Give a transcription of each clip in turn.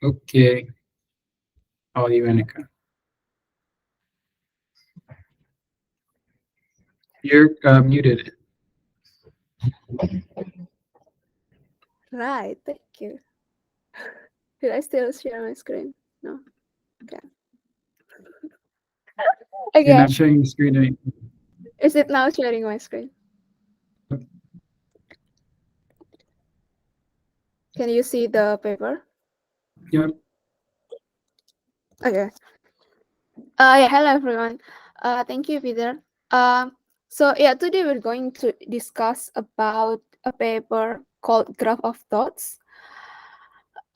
Okay. How are you, Inneke? You're muted. Right, thank you. Did I still share my screen? No. Okay. You're Okay. not sharing the screen anymore. Is it now sharing my screen? Can you see the paper? Yep. Okay. Yeah, hello everyone. Thank you, Peter. So yeah, today we're going to discuss about a paper called Graph of Thoughts.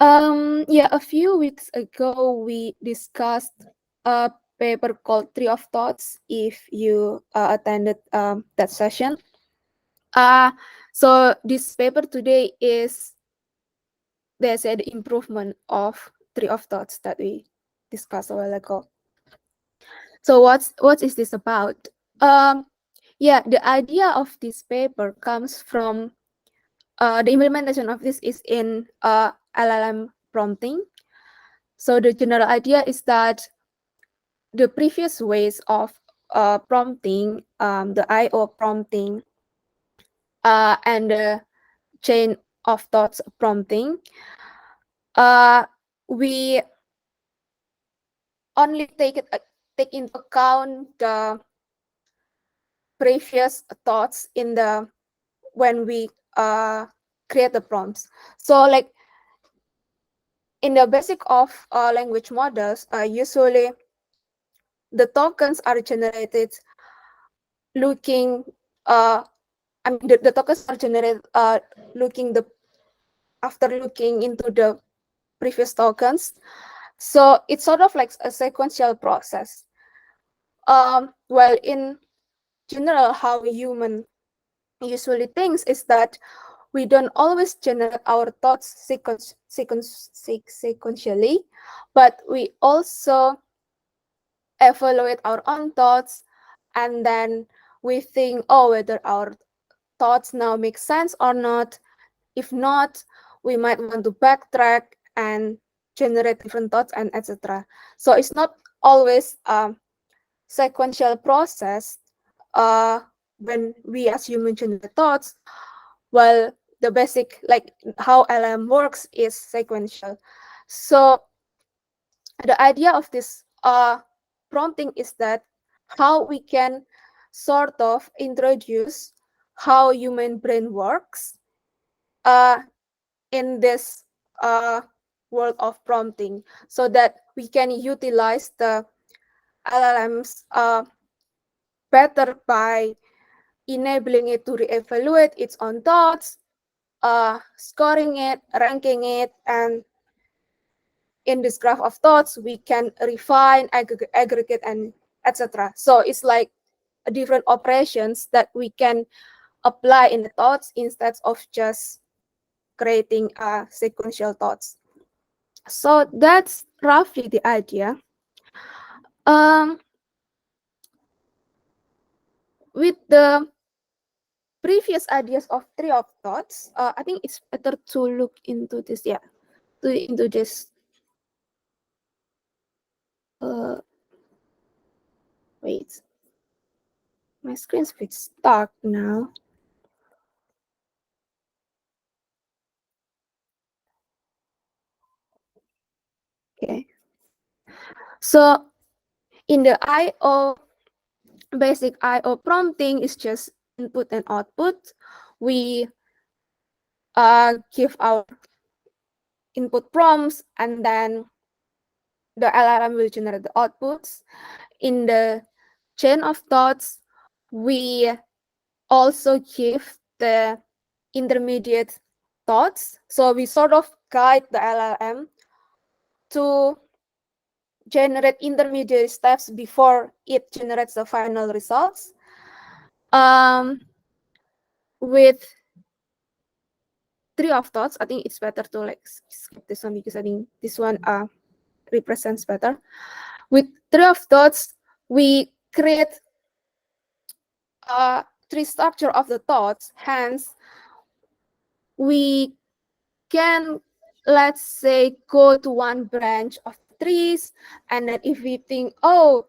Yeah, a few weeks ago we discussed a paper called Tree of Thoughts. If you attended that session, so this paper today is there's an improvement of Tree of Thoughts that we discussed a while ago. So what is this about? Yeah, the idea of this paper comes from the implementation of this is in LLM prompting. So the general idea is that the previous ways of prompting, the I/O prompting, and the chain of thoughts prompting, we only take into account the previous thoughts in the when we create the prompts. So like in the basic of language models, usually the tokens are generated looking I mean the tokens are generated looking the after looking into the previous tokens. So it's sort of like a sequential process. Well, in general, how human usually thinks is that we don't always generate our thoughts sequentially, but we also evaluate our own thoughts, and then we think, oh, whether our thoughts now make sense or not. If not, we might want to backtrack and generate different thoughts and etc. So it's not always a sequential process when we as humans generate thoughts. Well, the basic like how LM works is sequential. So the idea of this prompting is that how we can sort of introduce how human brain works uh, in this world of prompting, so that we can utilize the LLMs better by enabling it to reevaluate its own thoughts, scoring it, ranking it, and in this graph of thoughts, we can refine, aggregate, and etc. So it's like different operations that we can apply in the thoughts instead of just creating sequential thoughts. So that's roughly the idea. Um, with the previous ideas of tree of thoughts, I think it's better to look into this. Yeah, into this. Wait, my screen's a bit stuck now. Okay, so in the I/O basic I/O prompting is just input and output. We give our input prompts, and then the LLM will generate the outputs. In the chain of thoughts, we also give the intermediate thoughts. So we sort of guide the LLM to generate intermediate steps before it generates the final results. With tree of thoughts, I think it's better to like skip this one because I think this one represents better. With tree of thoughts, we create a tree structure of the thoughts. Hence, we can let's say, go to one branch of the trees, and then if we think, oh,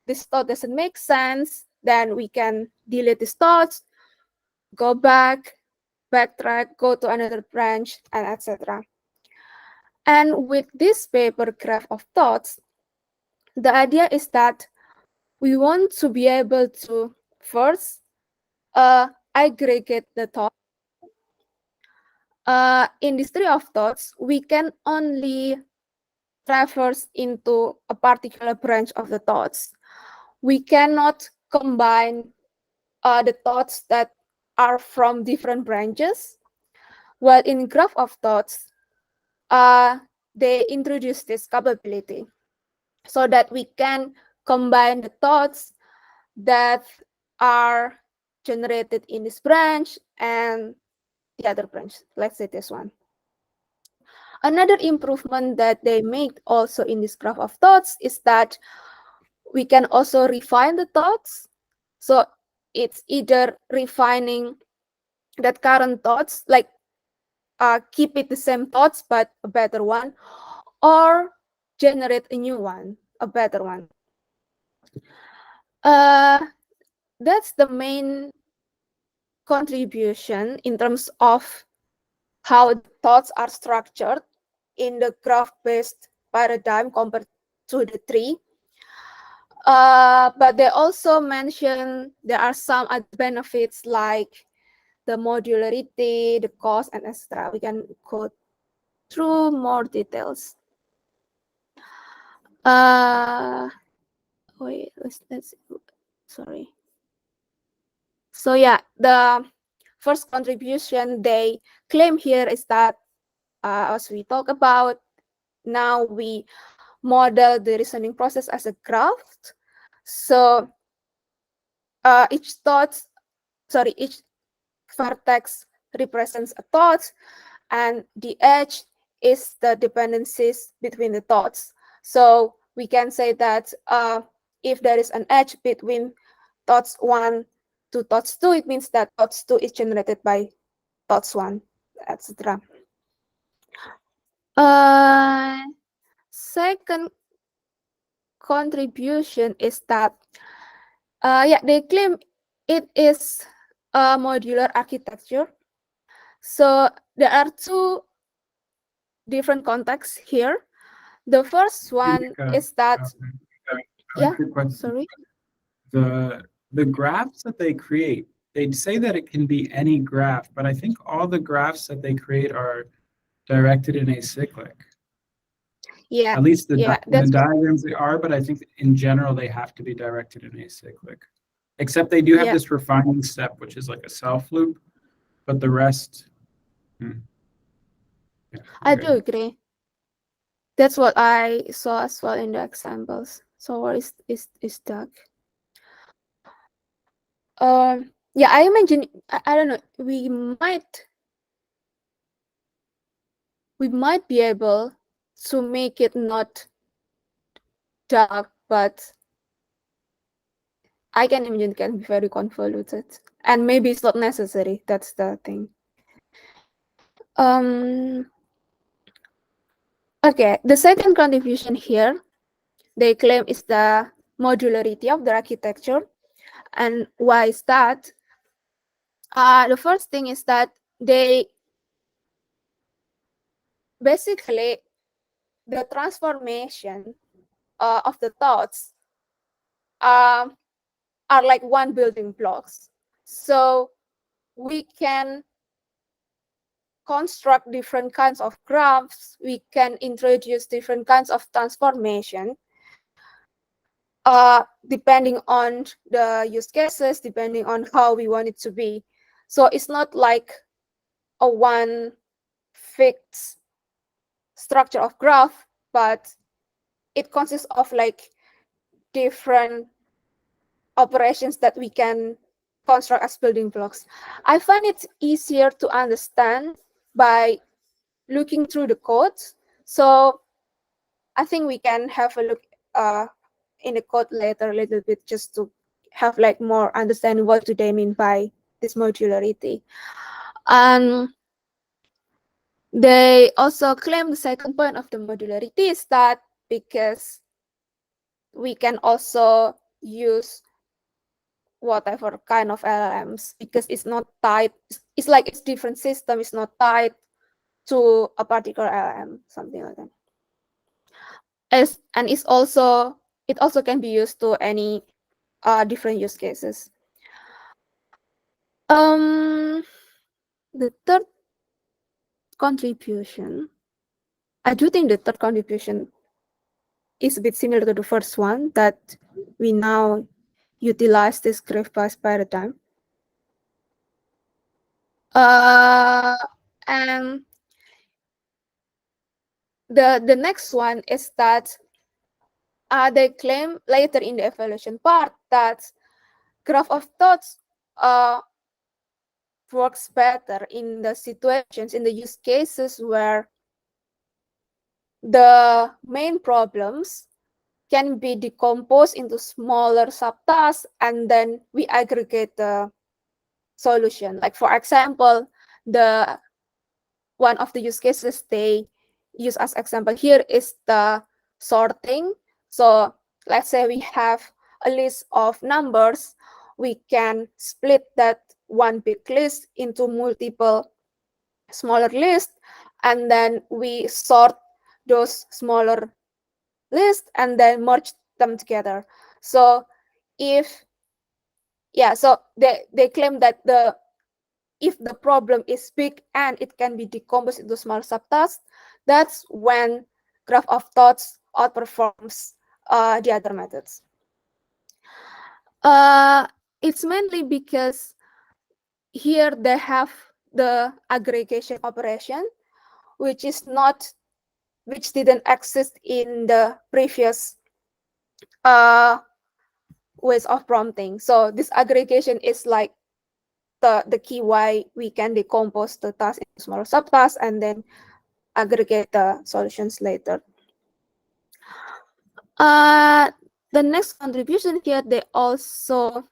this thought doesn't make sense, then we can delete these thoughts, go back, backtrack, go to another branch, and etc. And with this paper graph of thoughts, the idea is that we want to be able to first aggregate the thought. In this tree of thoughts, we can only traverse into a particular branch of the thoughts. We cannot combine the thoughts that are from different branches. While in graph of thoughts, they introduce this capability so that we can combine the thoughts that are generated in this branch and the other branch. Let's say this one. Another improvement that they made also in this graph of thoughts is that we can also refine the thoughts. So it's either refining that current thoughts, like keep it the same thoughts but a better one, or generate a new one, a better one. That's the main contribution in terms of how the thoughts are structured in the graph-based paradigm compared to the tree. But they also mention there are some other benefits like the modularity, the cost, and etc. We can go through more details. Wait, let's sorry. So yeah, the first contribution they claim here is that, as we talk about, now we model the reasoning process as a graph. So each vertex represents a thought, and the edge is the dependencies between the thoughts. So we can say that if there is an edge between thoughts 1 to thoughts 2, it means that thoughts 2 is generated by thoughts 1, etc. Second contribution is that they claim it is a modular architecture. So there are two different contexts here. The first one is that sorry. The graphs that they create, they'd say that it can be any graph, but I think all the graphs that they create are directed in acyclic. Yeah. At least the diagrams they are, but I think in general they have to be directed in acyclic. Except they do have this refining step, which is like a self loop, but the rest. I do agree. That's what I saw as well in the examples. So what is that? Yeah, I imagine, I don't know, we might be able to make it not dark, but I can imagine it can be very convoluted, and maybe it's not necessary. That's the thing. Okay, the second contribution here, they claim, is the modularity of the architecture. And why is that? The first thing is that they basically, the transformation of the thoughts are like one building blocks. So we can construct different kinds of graphs. We can introduce different kinds of transformation depending on the use cases, depending on how we want it to be. So it's not like a one fixed structure of graph, but it consists of like different operations that we can construct as building blocks. I find it easier to understand by looking through the code. So I think we can have a look in the code later a little bit, just to have like more understanding what do they mean by this modularity. They also claim the second point of the modularity is that because we can also use whatever kind of LLMs because it's not tied. It's like it's different system. It's not tied to a particular LLM, something like that. And it also can be used to any different use cases. The third contribution, I do think the third contribution is a bit similar to the first one, that we now utilize this graph path paradigm. And the next one is that they claim later in the evaluation part that graph of thoughts works better in the situations, in the use cases where the main problems can be decomposed into smaller subtasks and then we aggregate the solution. Like for example, the one of the use cases they use as example here is the sorting. So let's say we have a list of numbers, we can split that one big list into multiple smaller lists, and then we sort those smaller lists and then merge them together. So so they claim that if the problem is big and it can be decomposed into small subtasks, that's when graph of thoughts outperforms the other methods. It's mainly because here they have the aggregation operation, which didn't exist in the previous ways of prompting. So this aggregation is like the key why we can decompose the task into smaller subtasks and then aggregate the solutions later. The next contribution here, they also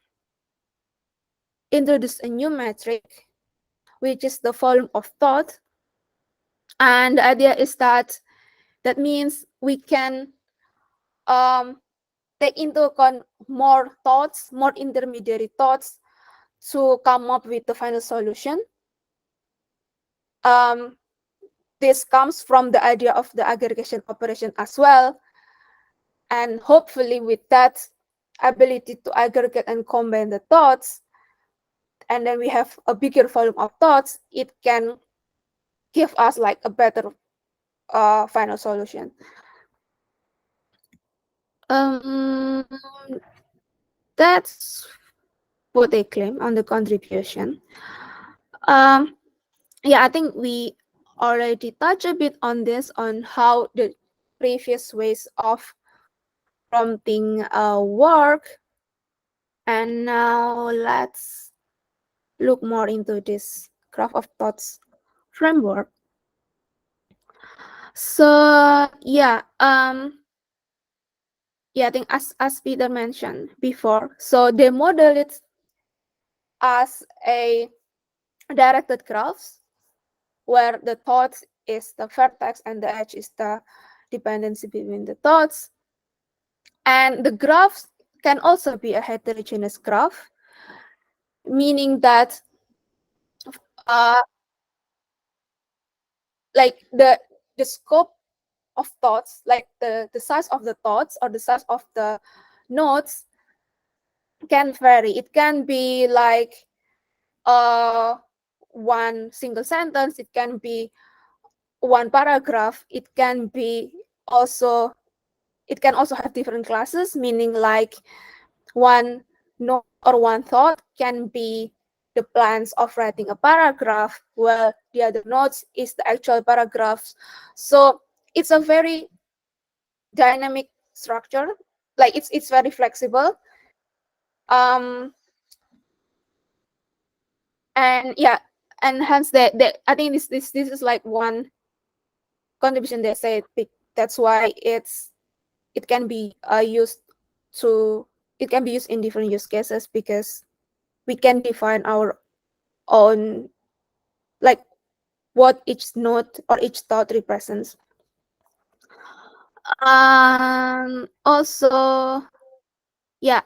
introduce a new metric, which is the volume of thought. And the idea is that means we can take into account more thoughts, more intermediary thoughts to come up with the final solution. This comes from the idea of the aggregation operation as well. And hopefully with that ability to aggregate and combine the thoughts, and then we have a bigger volume of thoughts, it can give us like a better final solution. That's what they claim on the contribution. Yeah, I think we already touched a bit on this, on how the previous ways of prompting work. And now let's look more into this graph of thoughts framework. So yeah, I think as Peter mentioned before, so they model it as a directed graphs where the thoughts is the vertex and the edge is the dependency between the thoughts. And the graphs can also be a heterogeneous graph, meaning that like the scope of thoughts, like the size of the thoughts or the size of the nodes can vary. It can be like one single sentence, it can be one paragraph, it can also have different classes, meaning like one node or one thought can be the plans of writing a paragraph, while the other nodes is the actual paragraphs. So it's a very dynamic structure, like it's very flexible. And yeah, and hence I think this is like one contribution they say that's why it can be used in different use cases, because we can define our own, like what each node or each thought represents. Also, yeah,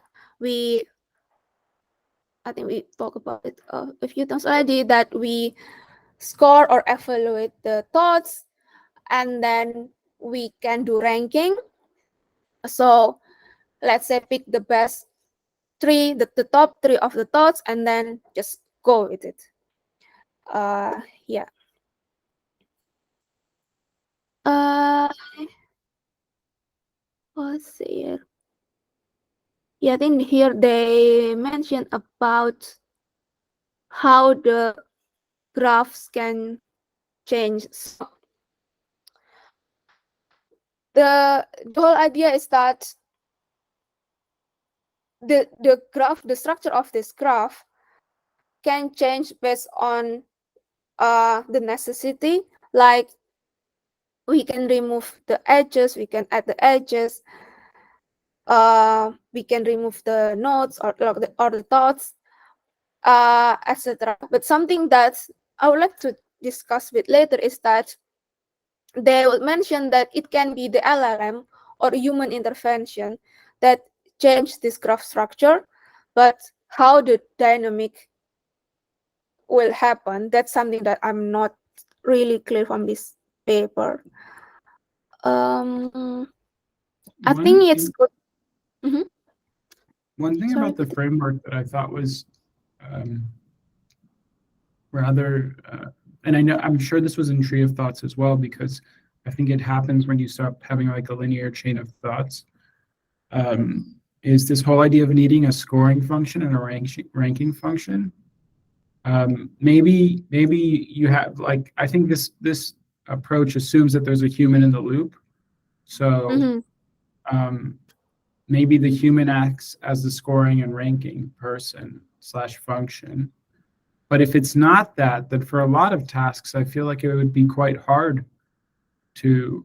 I think we talked about it a few times already, that we score or evaluate the thoughts, and then we can do ranking. So let's say pick the best three, the top three of the thoughts, and then just go with it. Yeah. Let's see here. Yeah, I think here they mentioned about how the graphs can change. So the whole idea is that the structure of this graph can change based on the necessity. Like we can remove the edges, we can add the edges, we can remove the nodes or the thoughts, etc. But something that I would like to discuss with later is that they will mention that it can be the LLM or human intervention that change this graph structure, but how the dynamic will happen, that's something that I'm not really clear from this paper. I think it's good. Mm-hmm. One thing about the framework that I thought was rather, and I'm sure this was in Tree of Thoughts as well, because I think it happens when you start having like a linear chain of thoughts, is this whole idea of needing a scoring function and a ranking function. Maybe you have, like, I think this approach assumes that there's a human in the loop. So maybe the human acts as the scoring and ranking person / function. But if it's not that, then for a lot of tasks, I feel like it would be quite hard to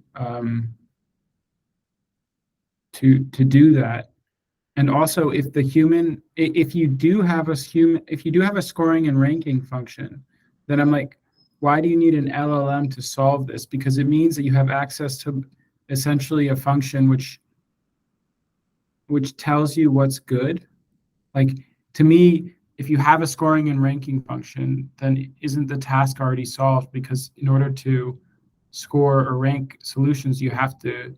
do that. And also, if you do have a scoring and ranking function, then I'm like, why do you need an LLM to solve this? Because it means that you have access to essentially a function which tells you what's good. Like, to me, if you have a scoring and ranking function, then isn't the task already solved? Because in order to score or rank solutions, you have to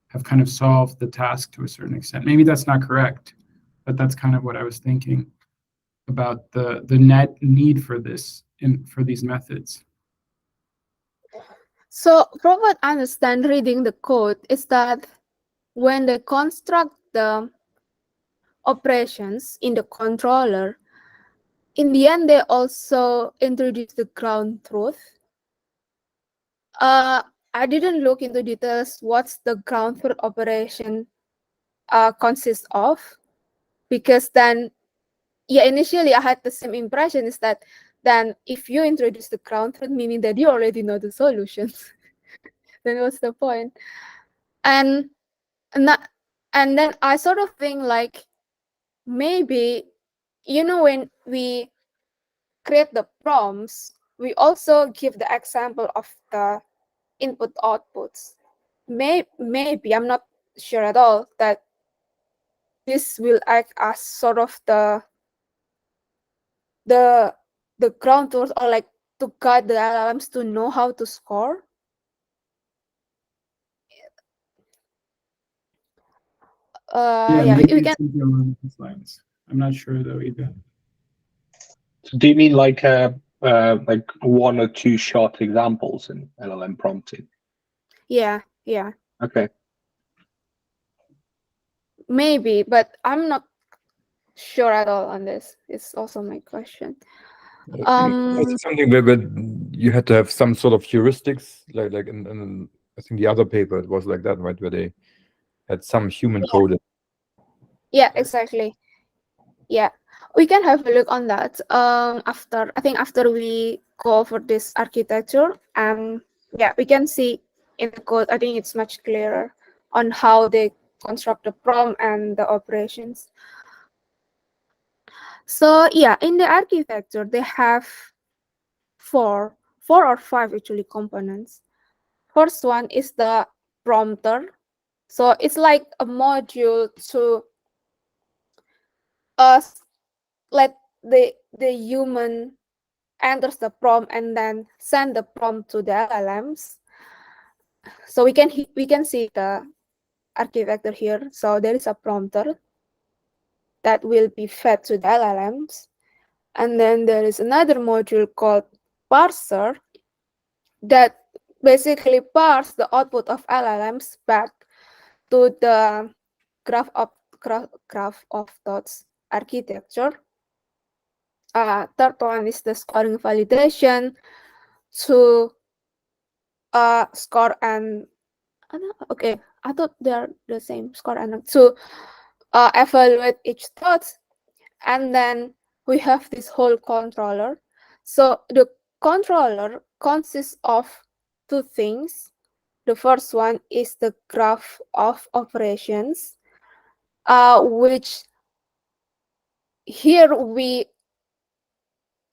have kind of solved the task to a certain extent. Maybe that's not correct, but that's kind of what I was thinking about the net need for this for these methods. So from what I understand reading the code is that when they construct the operations in the controller, in the end they also introduce the ground truth. I didn't look into details what's the ground truth operation consists of, because then, yeah, initially I had the same impression, is that then if you introduce the ground truth, meaning that you already know the solutions, then what's the point? And then I sort of think like, maybe, when we create the prompts, we also give the example of the input outputs. Maybe, I'm not sure at all, that this will act as sort of the ground truth, or like to guide the LLMs to know how to score. Yeah, we can. Along these lines. I'm not sure though either. So do you mean like one or two short examples in LLM prompting? Yeah. Okay. Maybe, but I'm not sure at all on this. It's also my question. It's something where you had to have some sort of heuristics, like in I think the other paper it was like that, right, where they had some human coded. Yeah, exactly. Yeah, we can have a look on that after we go over this architecture. Yeah, we can see in the code. I think it's much clearer on how they construct the prompt and the operations. So yeah, in the architecture they have four 4 or 5 actually components. First one is the prompter. So it's like a module to let the human enters the prompt and then send the prompt to the LLMs. So we can see the architecture here. So there is a prompter that will be fed to the LLMs. And then there is another module called parser that basically parse the output of LLMs back to the graph of thoughts architecture. Third one is the scoring validation to score and okay, I thought they are the same, score and to evaluate each thought. And then we have this whole controller. So the controller consists of two things. The first one is the graph of operations, which here we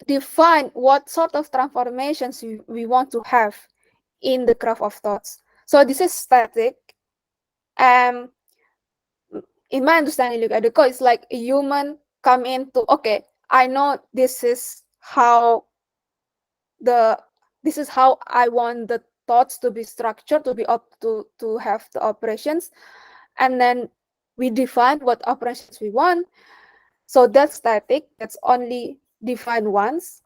define what sort of transformations we want to have in the graph of thoughts. So this is static. In my understanding, the code is like a human come into, okay, I know this is how I want the thoughts to be structured, to be up to have the operations, and then we define what operations we want. So that's static, that's only defined once.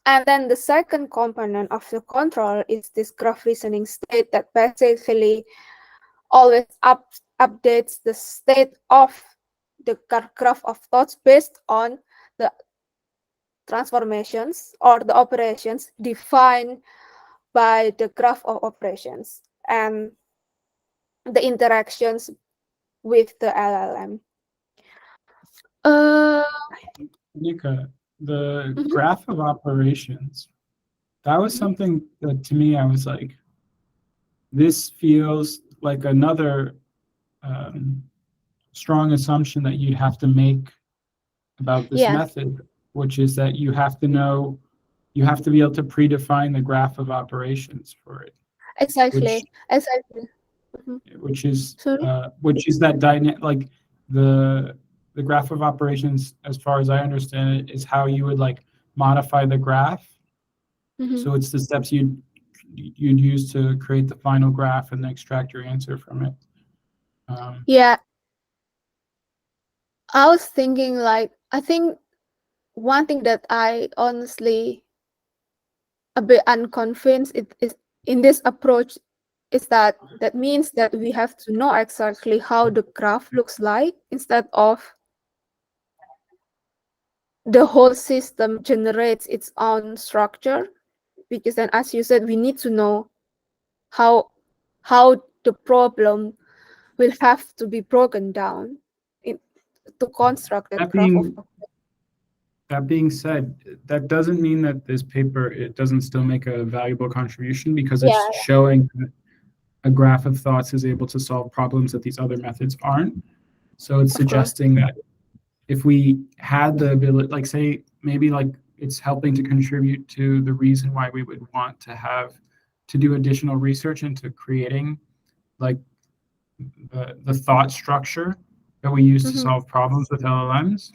And then the second component of the control is this graph reasoning state that basically always updates the state of the graph of thoughts based on the transformations or the operations defined by the graph of operations and the interactions with the LLM. Inneke, the Mhm. graph of operations, that was something that to me I was like, this feels like another strong assumption that you'd have to make about this Yeah. method, which is that you have to be able to predefine the graph of operations for it. Exactly. Which is Sorry? that dynamic, like the graph of operations, as far as I understand it, is how you would like modify the graph. Mhm. So it's the steps you'd use to create the final graph and then extract your answer from it. Yeah. I was thinking like, I think one thing that I honestly a bit unconvinced is in this approach is that means that we have to know exactly how the graph looks like instead of the whole system generates its own structure, because then, as you said, we need to know how the problem will have to be broken down to construct that graph of. That being said, that doesn't mean that this paper, it doesn't still make a valuable contribution, because it's showing that a graph of thoughts is able to solve problems that these other methods aren't. So it's suggesting that if we had the ability, like say, maybe like it's helping to contribute to the reason why we would want to do additional research into creating like the thought structure that we use to solve problems with LLMs.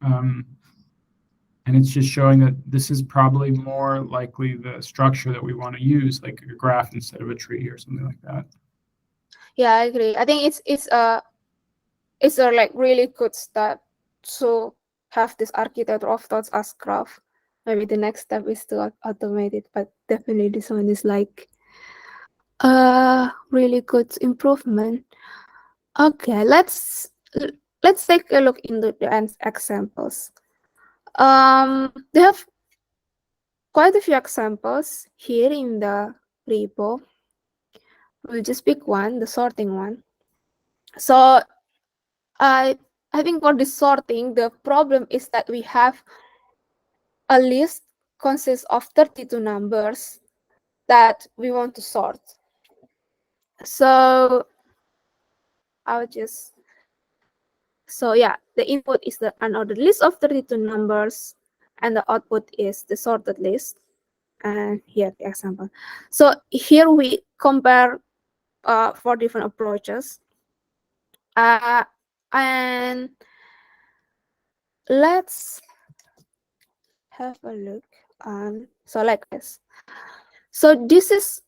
And it's just showing that this is probably more likely the structure that we want to use, like a graph instead of a tree or something like that. Yeah, I agree. I think it's a like really good step to have this architecture of thoughts as graph. Maybe the next step is to automate it, but definitely this one is like a really good improvement. Okay, let's take a look into the examples. They have quite a few examples here in the repo. We'll just pick one, the sorting one. So I think for the sorting, the problem is that we have a list consists of 32 numbers that we want to sort. So I'll just, so yeah, the input is the unordered list of 32 numbers and the output is the sorted list. And here the example. So here we compare 4 different approaches. And let's have a look. So like this. So this is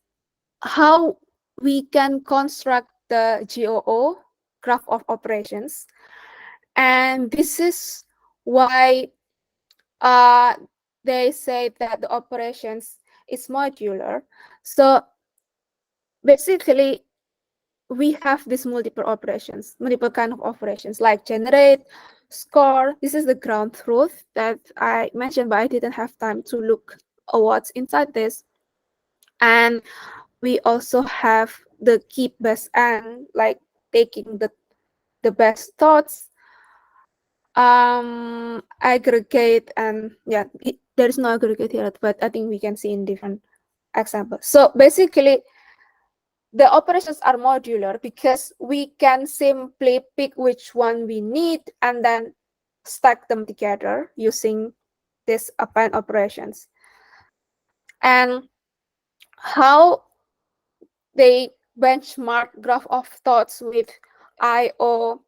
how we can construct the GOO, graph of operations. And this is why they say that the operations is modular. So basically, we have these multiple operations, multiple kind of operations like generate, score. This is the ground truth that I mentioned, but I didn't have time to look at what's inside this. And we also have the keep best and like taking the best thoughts, aggregate, and yeah, there is no aggregate here, but I think we can see in different examples. So basically, the operations are modular because we can simply pick which one we need and then stack them together using these append operations. And how they benchmark graph of thoughts with IO,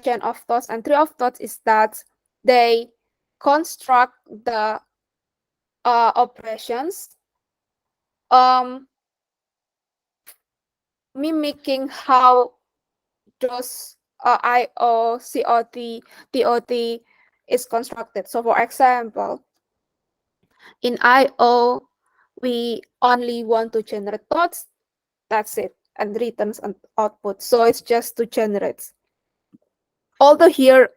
chain of thoughts, and tree of thoughts is that they construct the operations mimicking how those IO, COT, TOT is constructed. So for example, in IO, we only want to generate thoughts, that's it, and returns and output. So it's just to generate. Although here,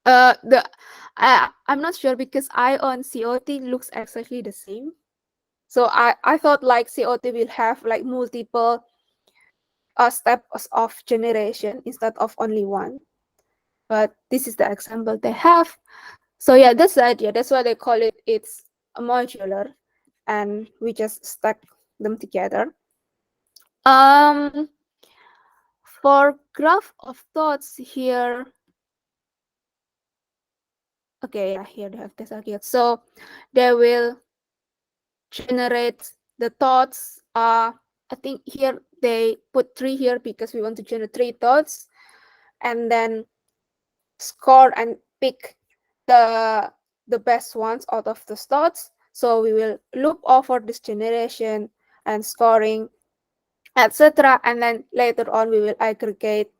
I'm not sure because IO and COT looks exactly the same. So I thought like COT will have like multiple steps of generation instead of only one. But this is the example they have. So yeah, that's the idea. That's why they call it, it's a modular, and we just stack them together. For graph of thoughts here, okay, yeah, here they have this idea. So they will generate the thoughts. I think here they put 3 here because we want to generate 3 thoughts, and then score and pick the best ones out of the thoughts. So we will loop over this generation and scoring, etc. And then later on we will aggregate,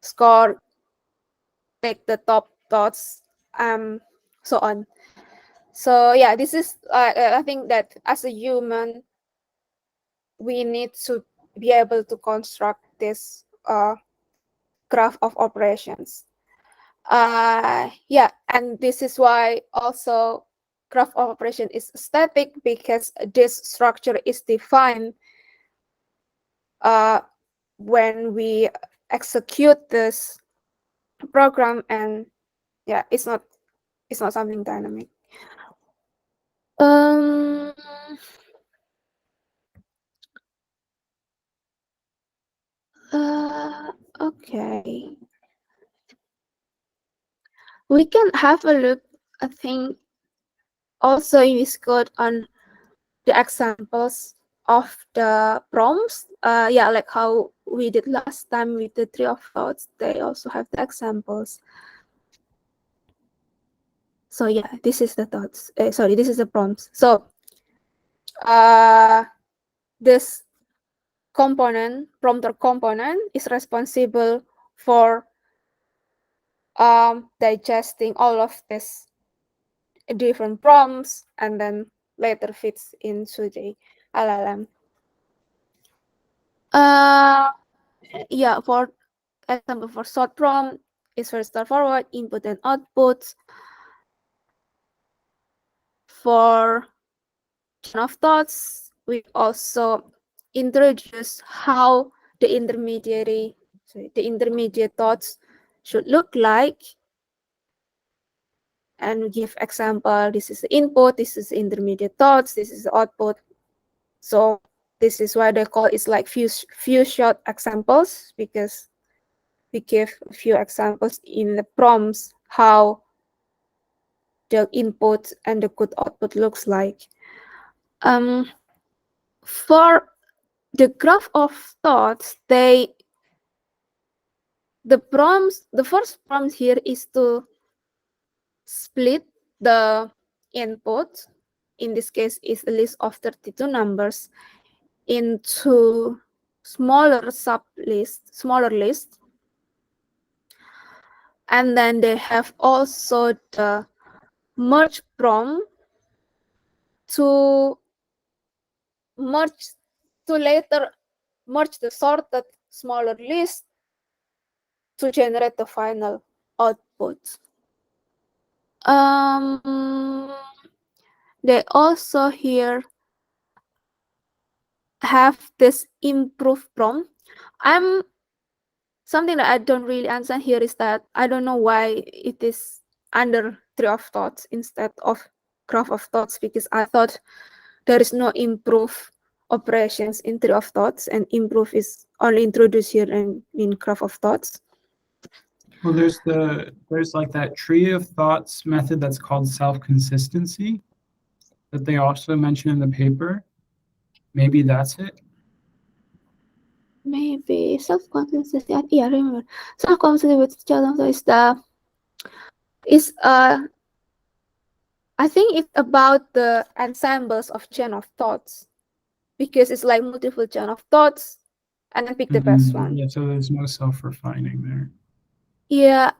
score, take the top thoughts, so on. So yeah, this is I think that as a human, we need to be able to construct this graph of operations. Yeah, and this is why also graph of operation is static, because this structure is defined when we execute this program, and yeah, it's not something dynamic. Okay. We can have a look, I think, also in this code on the examples of the prompts. Yeah, like how we did last time with the tree of thoughts, they also have the examples. So yeah, this is the thoughts. Sorry, this is the prompts. So this component, prompter component, is responsible for digesting all of this different prompts and then later fits into the LLM. Yeah, for example, for short prompt is first start forward, input and output. For chain of thoughts, we also introduce how the intermediate thoughts should look like, and we give example. This is the input, this is the intermediate thoughts, this is the output. So this is why they call it like few short examples, because we give a few examples in the prompts how the input and the good output looks like. For the graph of thoughts, the first prompt here is to split the input, in this case is a list of 32 numbers, into smaller lists. And then they have also the merge prompt to later merge the sorted smaller list to generate the final output. They also here have this improve prompt. Something that I don't really understand here is that I don't know why it is under tree of thoughts instead of graph of thoughts, because I thought there is no improve operations in tree of thoughts, and improve is only introduced here in graph of thoughts. Well, there's like that tree of thoughts method that's called self-consistency that they also mention in the paper. Maybe that's it. Maybe self-consistency. Yeah, I remember. Self-consistency with challenge is I think it's about the ensembles of chain of thoughts, because it's like multiple chain of thoughts and then pick the best one. Yeah, so there's no self-refining there. Yeah,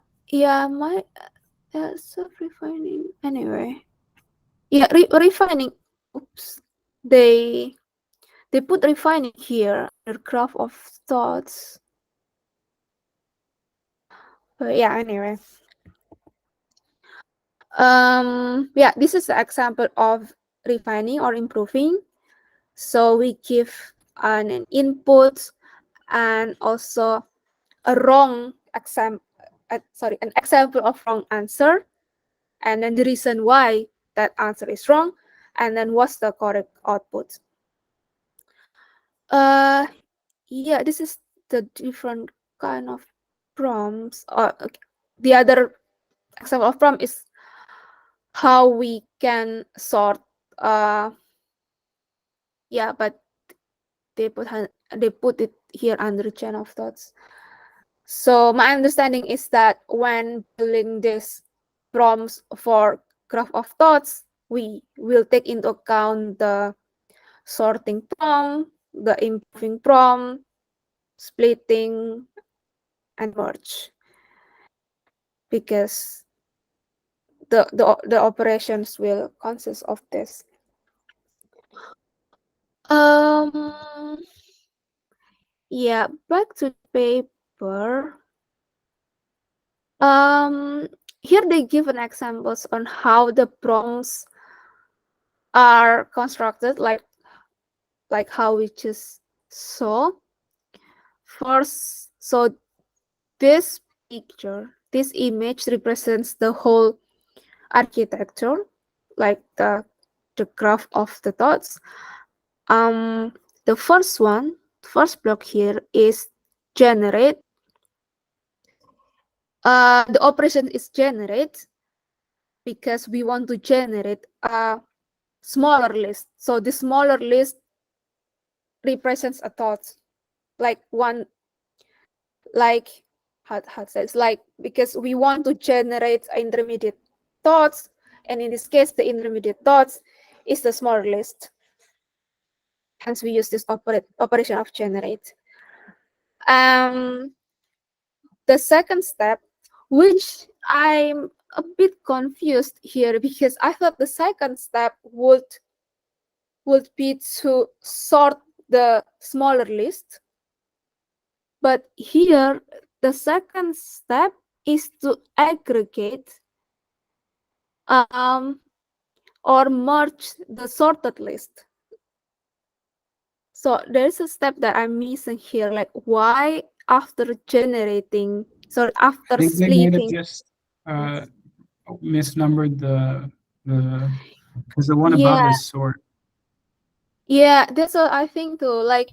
my self-refining anyway. Yeah, refining. Oops, they put refining here under graph of thoughts. But yeah, anyway. Yeah, this is an example of refining or improving. So we give an input and also a wrong example. An example of wrong answer, and then the reason why that answer is wrong, and then what's the correct output. Yeah, this is the different kind of prompts. The other example of prompt is how we can sort. Yeah, but they put it here under chain of thoughts. So my understanding is that when building this prompts for graph of thoughts, we will take into account the sorting prompt, the improving prompt, splitting, and merge, because the operations will consist of this. Yeah, back to paper. Here they give an examples on how the prompts are constructed, like how we just saw. First, so this picture, this image represents the whole architecture, like the graph of the thoughts. The first block here is generate. The operation is generate because we want to generate a smaller list. So the smaller list represents a thought, like one, like how it says, like, because we want to generate intermediate thoughts, and in this case, the intermediate thoughts is the smaller list. Hence, we use this operation of generate. The second step, which I'm a bit confused here, because I thought the second step would be to sort the smaller list, but here the second step is to aggregate or merge the sorted list. So there's a step that I'm missing here, like why after generating, sorry, after I think they might have splitting. just misnumbered the because the one above is sort. Yeah, that's what I think too. Like,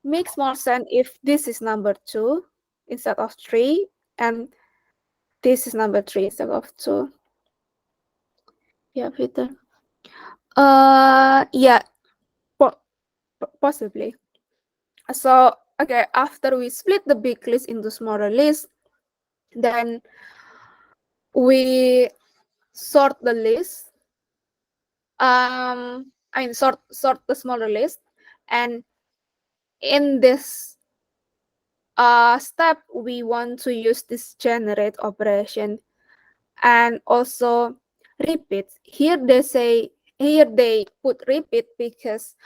makes more sense if this is number 2 instead of 3, and this is number 3 instead of 2. Yeah, Peter. Yeah, possibly. So, okay, after we split the big list into smaller lists, then we sort the list. I mean, sort the smaller list, and in this step, we want to use this generate operation, and also repeat. Here they put repeat because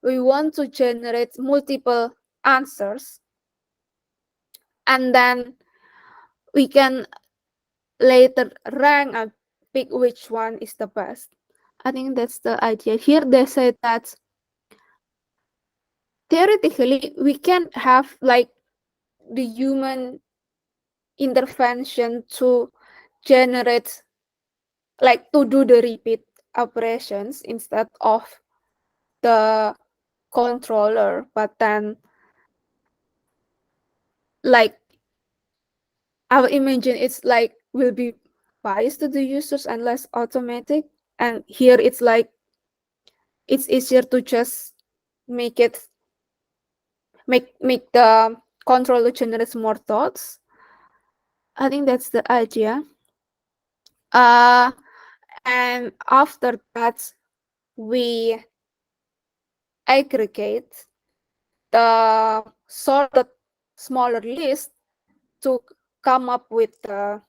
we want to generate multiple answers, and then we can later rank and pick which one is the best. I think that's the idea. Here they say that theoretically we can have like the human intervention to generate, like to do the repeat operations instead of the controller, but then like I would imagine it's like will be biased to the users and less automatic. And here it's like it's easier to just make it make the controller generate more thoughts. I think that's the idea. And after that we aggregate the sorted smaller list to come up with the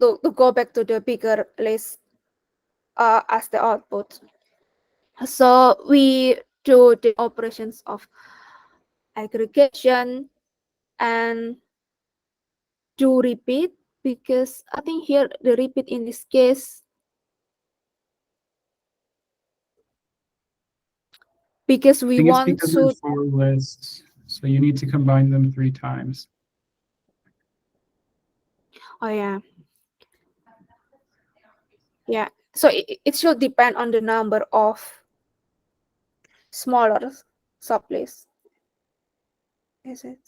to go back to the bigger list as the output. So we do the operations of aggregation and do repeat, because I think here the repeat in this case, because we I think it's want because there's to 4 lists, so you need to combine them 3 times. oh yeah, so it should depend on the number of smaller sublists. Is it?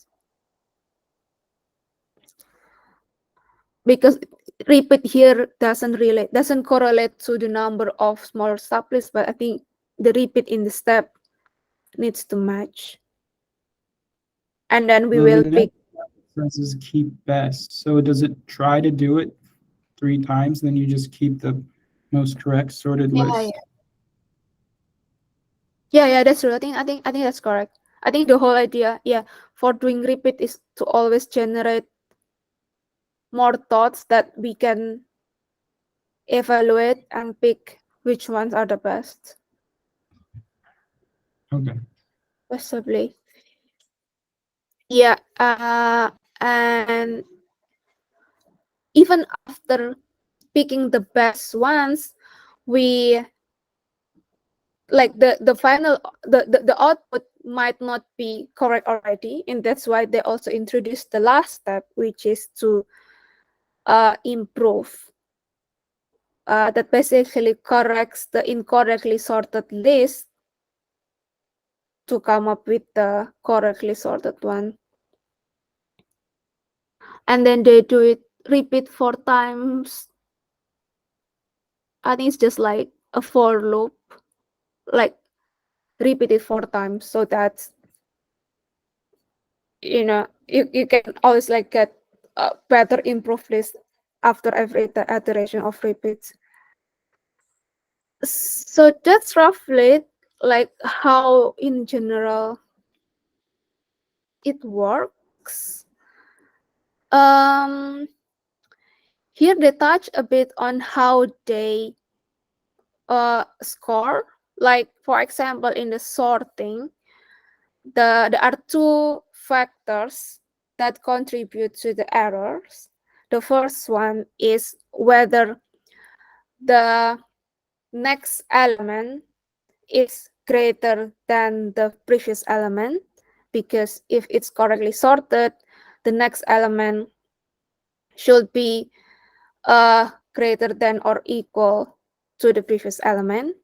Because repeat here doesn't correlate to the number of smaller sublists, but I think the repeat in the step needs to match. And then we will The pick. next is keep best. So does it try to do it 3 times, then you just keep the most correct sorted list? Yeah, that's true. I think that's correct. I think the whole idea, for doing repeat is to always generate more thoughts that we can evaluate and pick which ones are the best. Okay. Possibly. Yeah, and even after picking the best ones, we like the final the output might not be correct already, and that's why they also introduced the last step, which is to improve. That basically corrects the incorrectly sorted list to come up with the correctly sorted one. And then they do it repeat 4 times. I think it's just like a for loop, like repeat it 4 times so that you can always like get a better improved list after every iteration of repeats. So that's roughly like how in general it works. Here they touch a bit on how they score. Like for example, in the sorting, there are 2 factors that contribute to the errors. The first one is whether the next element is greater than the previous element, because if it's correctly sorted, the next element should be greater than or equal to the previous element.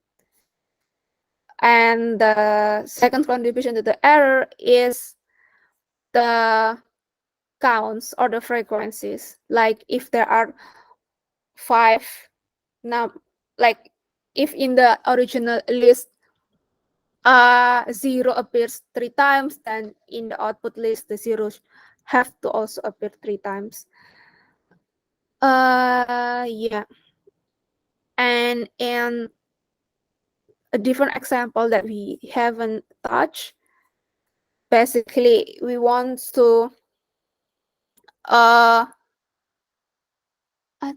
And the second contribution to the error is the counts or the frequencies. Like if there are 5 like if in the original list 0 appears 3 times, then in the output list the zeros have to also appear 3 times. Yeah. And a different example that we haven't touched, basically we want to I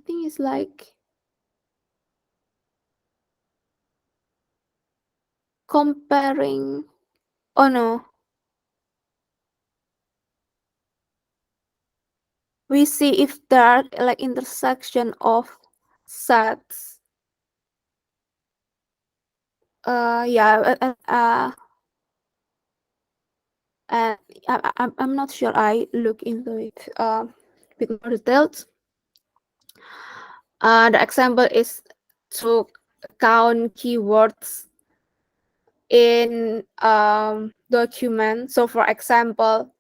think it's like comparing, oh no, we see if there are like intersection of sets. Yeah, and I'm not sure. I look into it with more details. The example is to count keywords in document. So for example,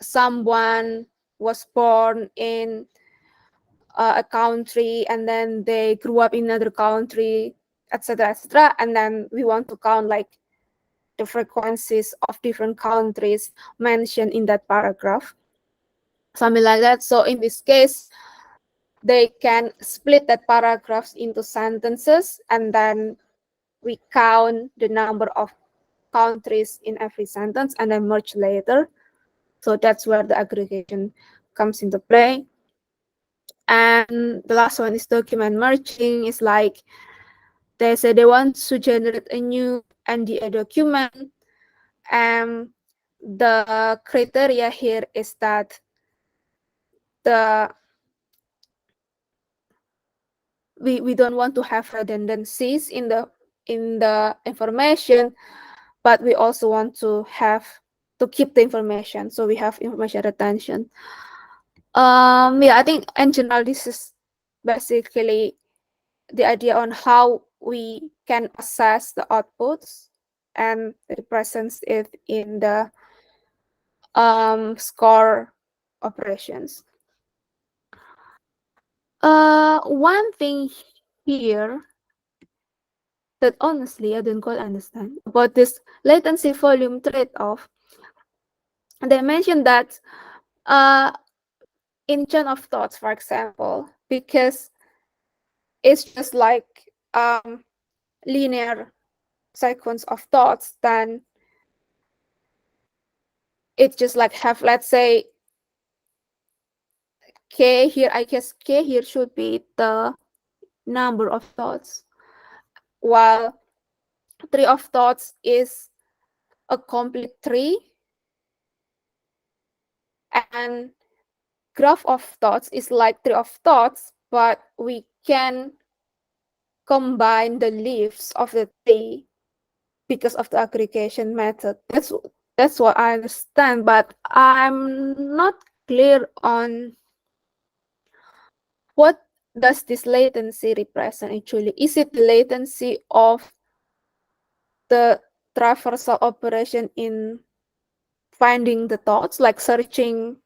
someone was born in a country and then they grew up in another country, etc., etc., and then we want to count like the frequencies of different countries mentioned in that paragraph, something like that. So in this case, they can split that paragraphs into sentences, and then we count the number of countries in every sentence and then merge later. So that's where the aggregation comes into play. And the last one is document merging. It's like they say they want to generate a new NDA document, and the criteria here is that we don't want to have redundancies in the information, but we also want to keep the information, so we have information retention. Yeah, I think in general this is basically the idea on how we can assess the outputs and represents it in the score operations. One thing here that honestly I don't quite understand about this latency volume trade-off. They mentioned that in chain of thoughts, for example, because it's just like linear sequence of thoughts, then it's just like have, let's say, k here. I guess k here should be the number of thoughts, while tree of thoughts is a complete tree, and graph of thoughts is like tree of thoughts, but we can combine the leaves of the tree because of the aggregation method. That's what I understand, but I'm not clear on what does this latency represent actually. Is it the latency of the traversal operation in finding the thoughts, like searching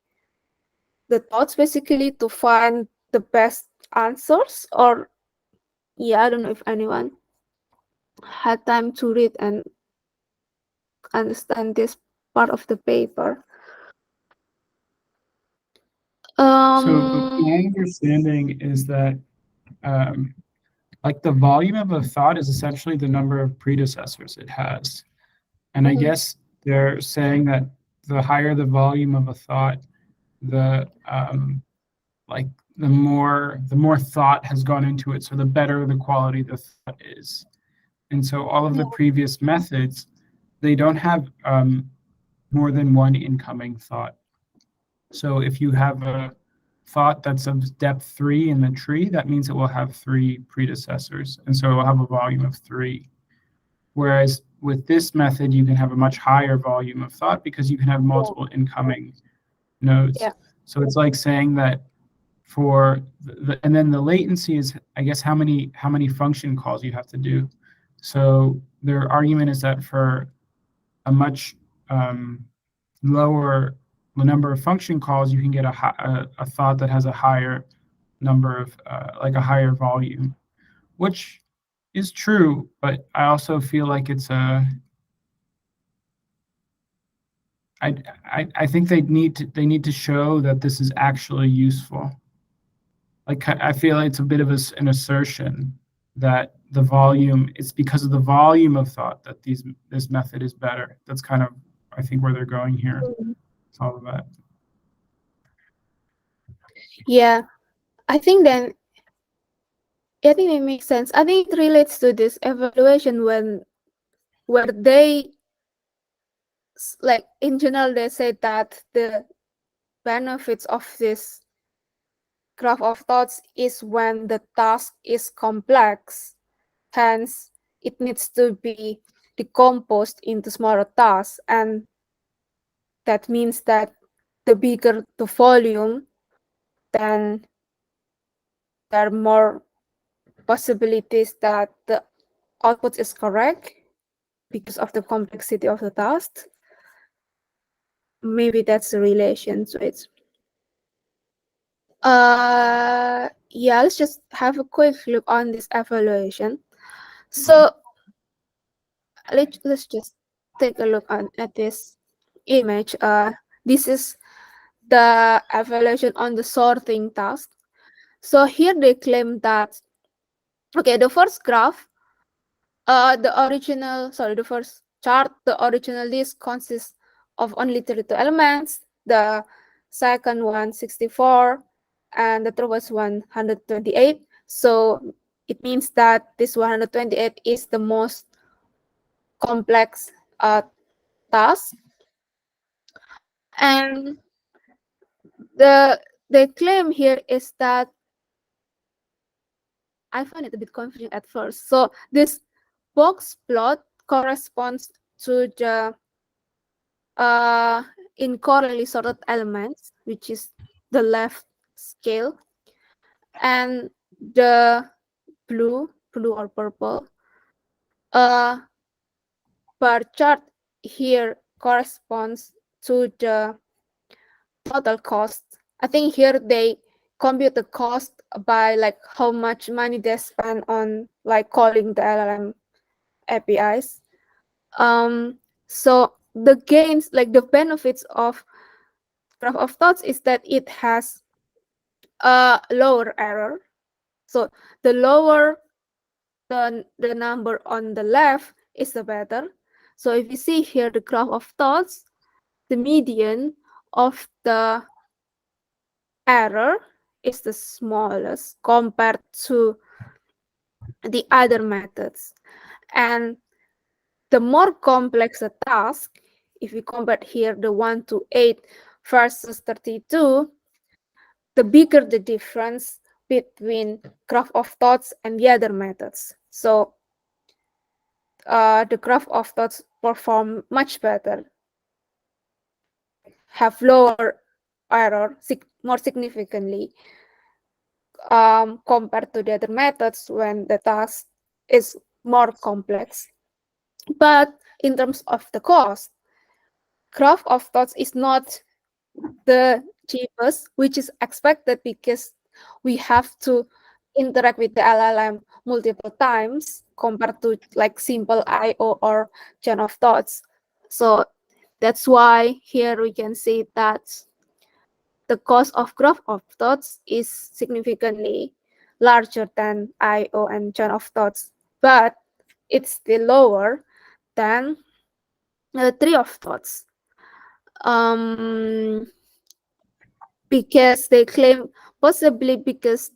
the thoughts basically to find the best answers? Or yeah, I don't know if anyone had time to read and understand this part of the paper. So my understanding is that like the volume of a thought is essentially the number of predecessors it has. And I guess they're saying that the higher the volume of a thought, the like the more thought has gone into it, so the better the quality the thought is. And so all of the previous methods, they don't have more than one incoming thought. So if you have a thought that's of depth 3 in the tree, that means it will have 3 predecessors, and so it will have a volume of 3. Whereas with this method, you can have a much higher volume of thought because you can have multiple incoming nodes. Yeah. So it's like saying that for and then the latency is, I guess, how many function calls you have to do. So their argument is that for a much lower number of function calls, you can get a thought that has a higher number of like a higher volume, which is true, but I also feel like it's a I think they need to show that this is actually useful. Like I feel like it's a bit of an assertion that the volume, it's because of the volume of thought that this method is better. That's kind of, I think, where they're going here. It's all about. Yeah, I think it makes sense. I think it relates to this evaluation where they, like in general, they say that the benefits of this graph of thoughts is when the task is complex. Hence, it needs to be decomposed into smaller tasks. And that means that the bigger the volume, then there are more possibilities that the output is correct because of the complexity of the task. Maybe that's the relation to it. Yeah, let's just have a quick look on this evaluation. So let's just take a look at this image. This is the evaluation on the sorting task. So here they claim that, okay, the first graph, the first chart, the original list consists of only 32 elements. The second one, 64, and the third was 128. So it means that this 128 is the most complex task. And the claim here is that, I find it a bit confusing at first. So this box plot corresponds to the incorrectly sorted elements, which is the left scale, and the blue or purple bar chart here corresponds to the total cost. I think here they compute the cost by like how much money they spend on like calling the LLM APIs. So the gains, like the benefits of graph of thoughts, is that it has a lower error. So the lower the number on the left is the better. So if you see here the graph of thoughts, the median of the error is the smallest compared to the other methods. And the more complex a task, if we compare here the 1 to 8 versus 32, the bigger the difference between graph of thoughts and the other methods. So the graph of thoughts perform much better, have lower error more significantly compared to the other methods when the task is more complex. But in terms of the cost, graph of thoughts is not the cheapest, which is expected because we have to interact with the LLM multiple times compared to like simple IO or chain of thoughts. So that's why here we can see that the cost of graph of thoughts is significantly larger than IO and chain of thoughts, but it's still lower than the tree of thoughts. Because they claim possibly because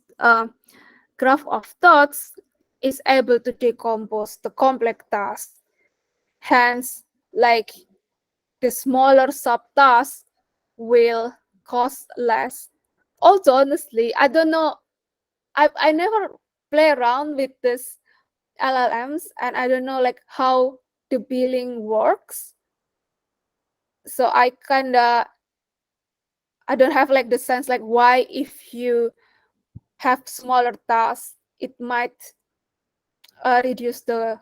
graph of thoughts is able to decompose the complex tasks. Hence, like the smaller subtasks will cost less. Also, honestly, I don't know. I never play around with this LLMs, and I don't know like how the billing works. So I don't have like the sense like why if you have smaller tasks, it might reduce the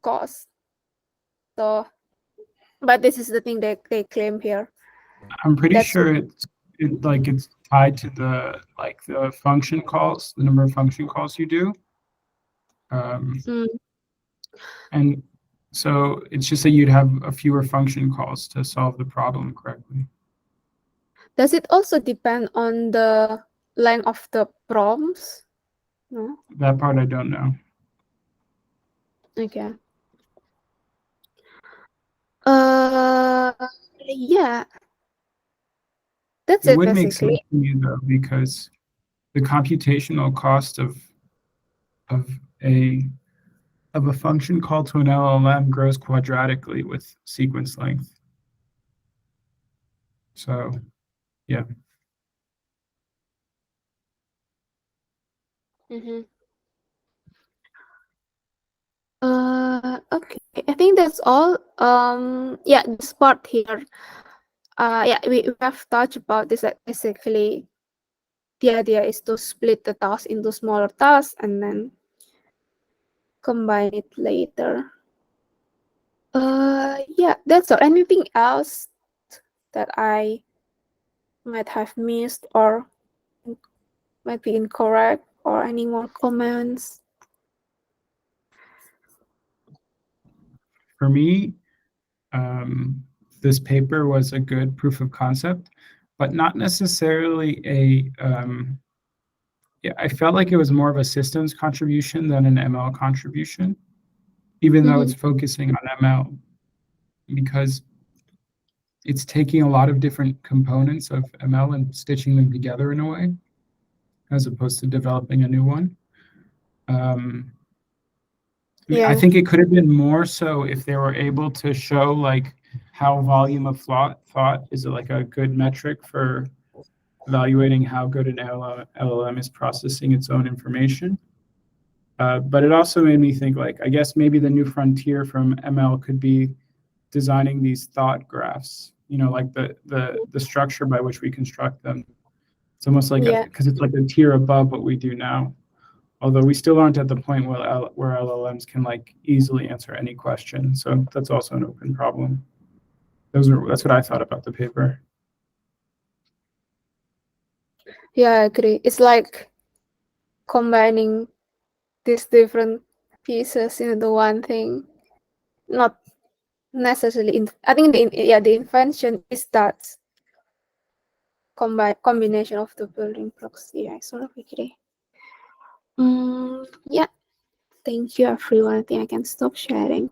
cost. So, but this is the thing they claim here. I'm pretty sure it's tied to the function calls, the number of function calls you do. And so it's just that you'd have a fewer function calls to solve the problem correctly. Does it also depend on the length of the prompts? No. That part I don't know. Okay. Yeah. That's It it would make sense basically. to me though, because the computational cost of a function call to an LLM grows quadratically with sequence length. So, yeah. Okay. I think that's all. Yeah, this part here. Yeah, we have touched about this. Like basically, the idea is to split the task into smaller tasks and then combine it later. Yeah, that's all. Anything else that I might have missed or might be incorrect, or any more comments? For me, this paper was a good proof of concept, but not necessarily a. Yeah, I felt like it was more of a systems contribution than an ML contribution, even though it's focusing on ML, because it's taking a lot of different components of ML and stitching them together in a way, as opposed to developing a new one. Yeah. I think it could have been more so if they were able to show like how volume of thought is like a good metric for evaluating how good an LLM is processing its own information. But it also made me think, like, I guess maybe the new frontier from ML could be designing these thought graphs, you know, like the structure by which we construct them. It's almost like, because it's like a tier above what we do now. Although we still aren't at the point where LLMs can like easily answer any question. So that's also an open problem. That's what I thought about the paper. Yeah, I agree. It's like combining these different pieces into one thing. Not necessarily. I think the invention is that combination of the building blocks. Yeah, I sort of agree. Yeah. Thank you, everyone. I think I can stop sharing.